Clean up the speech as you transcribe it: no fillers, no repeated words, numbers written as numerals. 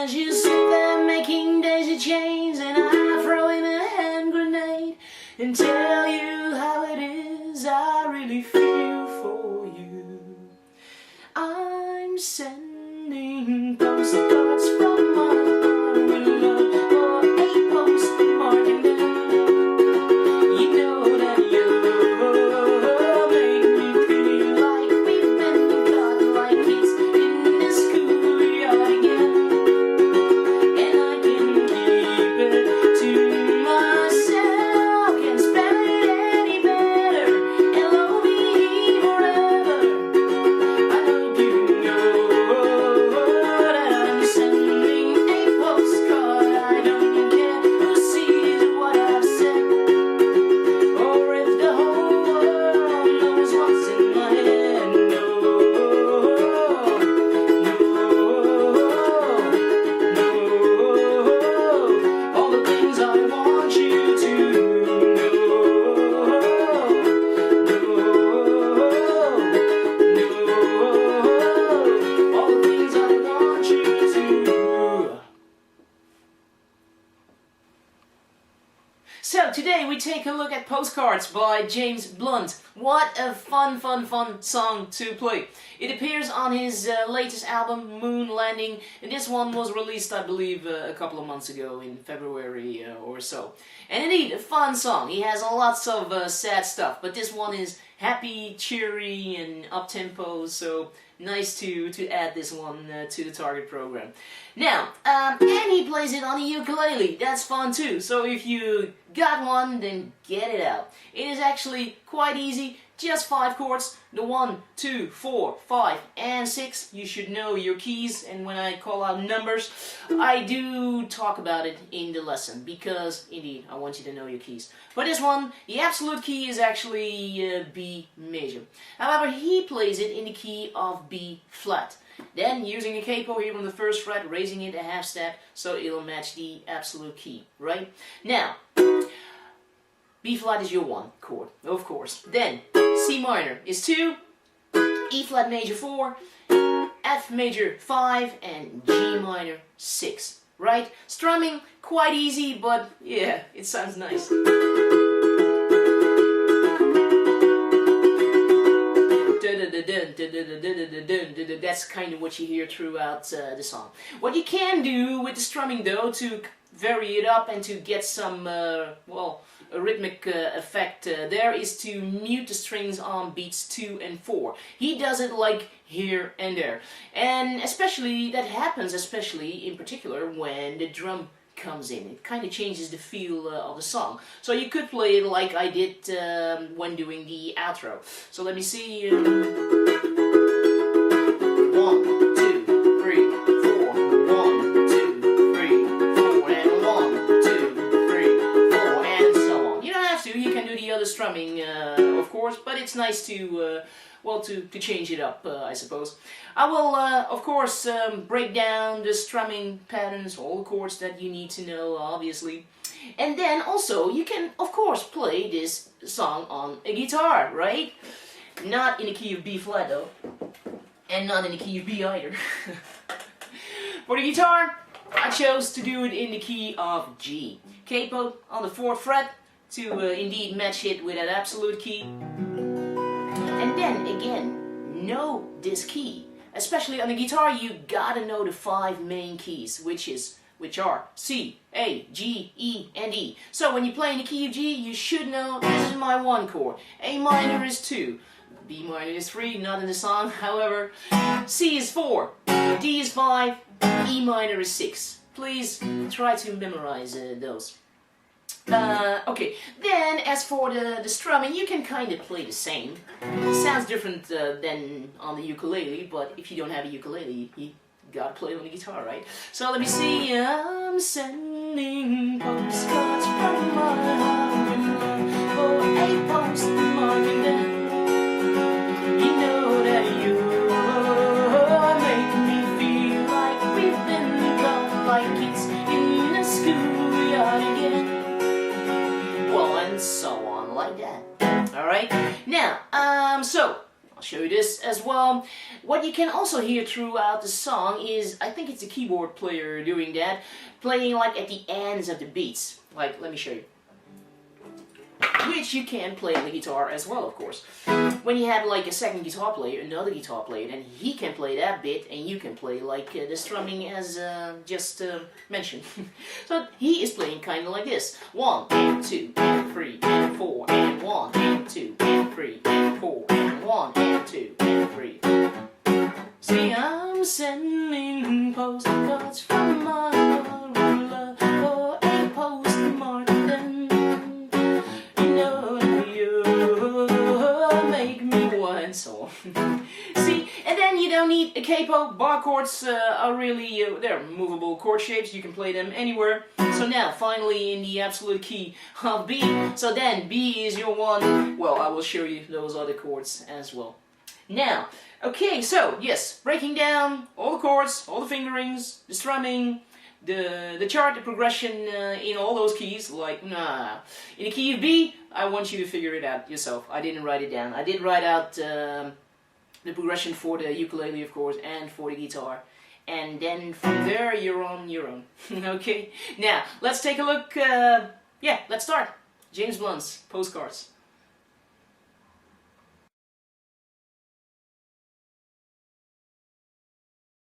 as you sit there making daisy chains, and I throw in a hand grenade and tell you how it is I really feel for you. I'm sending postcards from my heart with love for a postmark, and then you know that you make me feel like we've been caught like kids in the schoolyard again, and I can keep it to myself, can't spell it any better, L-O-V-E forever. I hope you know that I'm sending a postcard. I don't care who sees what I've said, or if the whole world knows what's in my head. No, all the things I want you to know. All the things I want you to. So today we take a look at Postcards by James Blunt. What a fun song to play. It appears on his latest album, Moon Landing, and this one was released, I believe, a couple of months ago in February or so. And indeed, a fun song. He has lots of sad stuff, but this one is happy, cheery, and up-tempo, so nice to add this one to the target program. Now, and he plays it on a ukulele. That's fun too. So if you got one, then get it out. It is actually quite easy. Just 5 chords, the 1, 2, 4, 5, and 6. You should know your keys, and when I call out numbers, I do talk about it in the lesson, because indeed, I want you to know your keys. For this one, the absolute key is actually B major. However, he plays it in the key of B flat. Then, using a capo here on the first fret, raising it a half step, so it'll match the absolute key, right? Now, B flat is your 1 chord, of course. Then, C minor is 2, E flat major 4, F major 5, and G minor 6, right? Strumming, quite easy, but yeah, it sounds nice. That's kind of what you hear throughout the song. What you can do with the strumming, though, to vary it up and to get some, well, a rhythmic effect there, is to mute the strings on beats 2 and 4. He does it like here and there. And especially, that happens especially in particular when the drum comes in. It kind of changes the feel of the song. So you could play it like I did when doing the outro. So let me see. 1, 2, 3, 4. 1, 2, 3, 4, and 1, 2, 3, 4, and so on. You don't have to. You can do the other strumming, of course, but it's nice to well, to change it up, I suppose. I will, of course, break down the strumming patterns, all the chords that you need to know, obviously. And then also, you can, of course, play this song on a guitar, right? Not in the key of B flat, though. And not in the key of B either. For the guitar, I chose to do it in the key of G. Capo on the 4th fret to indeed match it with that absolute key. And then again, know this key. Especially on the guitar, you gotta know the 5 main keys, which are C, A, G, E, and E. So when you play in the key of G, you should know this is my 1 chord. A minor is 2, B minor is 3, not in the song, however. C is 4, D is 5, E minor is 6. Please try to memorize those. Okay, then as for the strumming, you can kind of play the same. It sounds different than on the ukulele, but if you don't have a ukulele, you gotta play on the guitar, right? So let me see. I'm sending postcards from my heart for a postmark, and then you know that you're making me feel like we've been gone like it's in the schoolyard again. Well, and so on like that. Alright? Now, so, I'll show you this as well. What you can also hear throughout the song is, I think it's a keyboard player doing that, playing like at the ends of the beats. Like, let me show you. Which you can play on the guitar as well, of course. When you have like a second guitar player, another guitar player, then he can play that bit and you can play like the strumming as just mentioned. So he is playing kind of like this. 1 and 2 and 3 and 4 and 1 and 2 and 3 and 4 and 1 and 2 and 3. See, I'm sending postcards from my ruler for a postmark. Then you know you make me want so. See, and then you don't need a capo. Bar chords are really they're movable chord shapes. You can play them anywhere. So now, finally, in the absolute key of B. So then B is your one. Well, I will show you those other chords as well. Now, okay, so yes, breaking down all the chords, all the fingerings, the strumming, the chart, the progression in all those keys. Like, in the key of B, I want you to figure it out yourself. I didn't write it down. I did write out the progression for the ukulele, of course, and for the guitar. And then from there, you're on your own. Okay, now let's take a look. Yeah, let's start. James Blunt's Postcards.